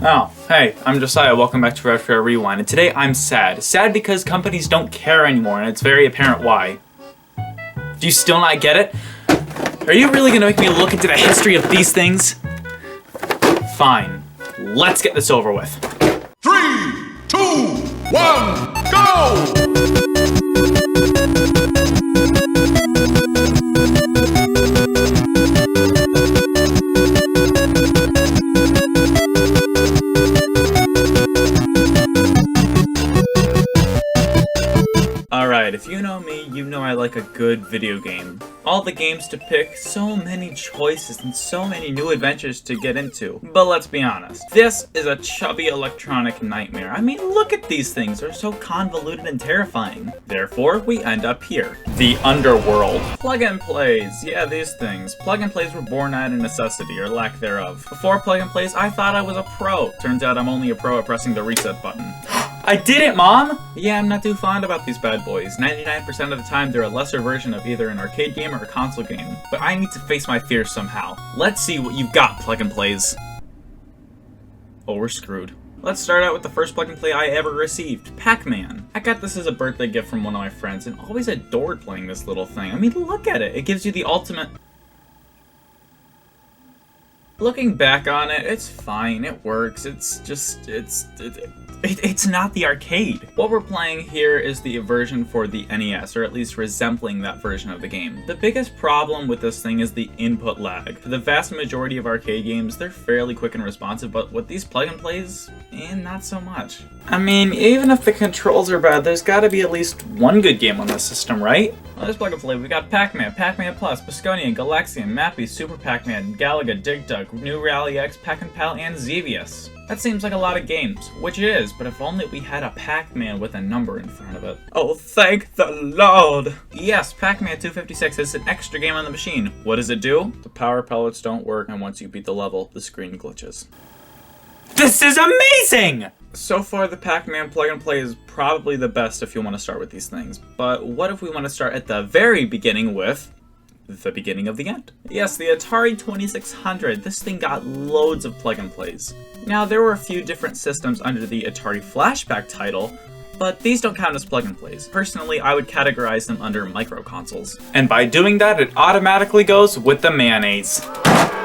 Oh, hey, I'm Josiah, welcome back to Retro Rewind, and today I'm sad. Sad because companies don't care anymore, and it's very apparent why. Do you still not get it? Are you really gonna make me look into the history of these things? Fine, let's get this over with. 3, 2, 1, go! Alright, if you know me, you know I like a good video game. All the games to pick, so many choices, and so many new adventures to get into. But let's be honest, this is a chubby electronic nightmare. I mean, look at these things, they're so convoluted and terrifying. Therefore, we end up here. The Underworld. Plug and plays, yeah, these things. Plug and plays were born out of necessity, or lack thereof. Before plug and plays, I thought I was a pro. Turns out I'm only a pro at pressing the reset button. I did it, Mom! Yeah, I'm not too fond about these bad boys. 99% of the time, they're a lesser version of either an arcade game or a console game. But I need to face my fears somehow. Let's see what you've got, plug and plays. Oh, we're screwed. Let's start out with the first plug and play I ever received, Pac-Man. I got this as a birthday gift from one of my friends and always adored playing this little thing. I mean, look at it. It gives you the ultimate... Looking back on it, it's fine, it works, it's just, it's not the arcade. What we're playing here is the version for the NES, or at least resembling that version of the game. The biggest problem with this thing is the input lag. For the vast majority of arcade games, they're fairly quick and responsive, but with these plug and plays, not so much. I mean, even if the controls are bad, there's gotta be at least one good game on this system, right? On this plug and play, we got Pac-Man, Pac-Man Plus, Bisconia, Galaxian, Mappy, Super Pac-Man, Galaga, Dig Dug, New Rally X, Pac-and-Pal, and Xevious. That seems like a lot of games, which it is, but if only we had a Pac-Man with a number in front of it. Oh, thank the Lord! Yes, Pac-Man 256 is an extra game on the machine. What does it do? The power pellets don't work, and once you beat the level, the screen glitches. This is amazing! So far, the Pac-Man plug and play is probably the best if you want to start with these things. But what if we want to start at the very beginning with the beginning of the end? Yes, the Atari 2600. This thing got loads of plug and plays. Now, there were a few different systems under the Atari Flashback title, but these don't count as plug and plays. Personally, I would categorize them under micro consoles. And by doing that, it automatically goes with the mayonnaise.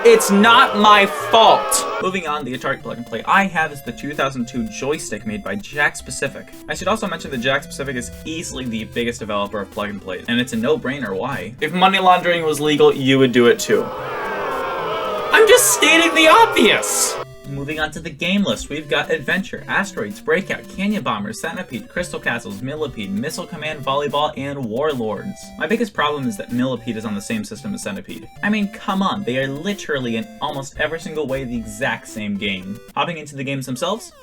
It's not my fault! Moving on, the Atari plug and play I have is the 2002 joystick made by Jakks Pacific. I should also mention that Jakks Pacific is easily the biggest developer of plug and plays, and it's a no-brainer why. If money laundering was legal, you would do it too. I'm just stating the obvious! Moving on to the game list, we've got Adventure, Asteroids, Breakout, Canyon Bombers, Centipede, Crystal Castles, Millipede, Missile Command, Volleyball, and Warlords. My biggest problem is that Millipede is on the same system as Centipede. I mean, come on, they are literally in almost every single way the exact same game. Hopping into the games themselves?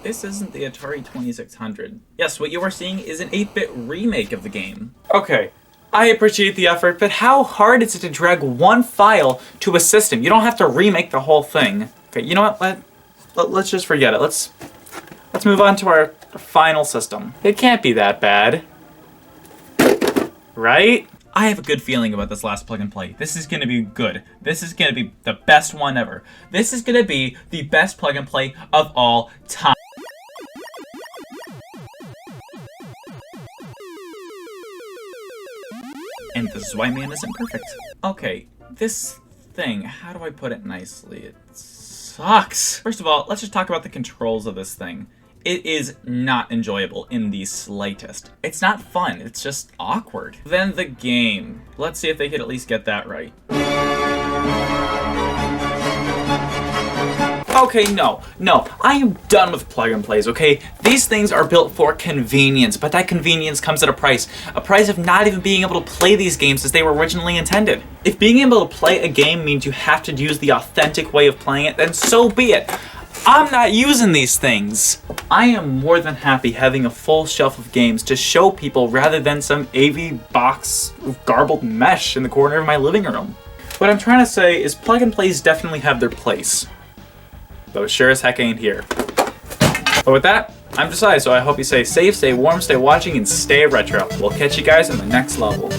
This isn't the Atari 2600. Yes, what you are seeing is an 8-bit remake of the game. Okay. I appreciate the effort, but how hard is it to drag one file to a system? You don't have to remake the whole thing. Okay, you know what? Let's just forget it. Let's move on to our final system. It can't be that bad, right? I have a good feeling about this last plug and play. This is gonna be good. This is gonna be the best one ever. This is gonna be the best plug and play of all time. And this is why man isn't perfect. Okay, this thing, how do I put it nicely? It sucks. First of all, let's just talk about the controls of this thing. It is not enjoyable in the slightest. It's not fun, it's just awkward. Then the game. Let's see if they could at least get that right. Okay, no, I am done with plug and plays, okay? These things are built for convenience, but that convenience comes at a price of not even being able to play these games as they were originally intended. If being able to play a game means you have to use the authentic way of playing it, then so be it. I'm not using these things. I am more than happy having a full shelf of games to show people rather than some AV box of garbled mesh in the corner of my living room. What I'm trying to say is plug and plays definitely have their place, though sure as heck ain't here. But with that, I'm Josiah, so I hope you stay safe, stay warm, stay watching, and stay retro. We'll catch you guys in the next level.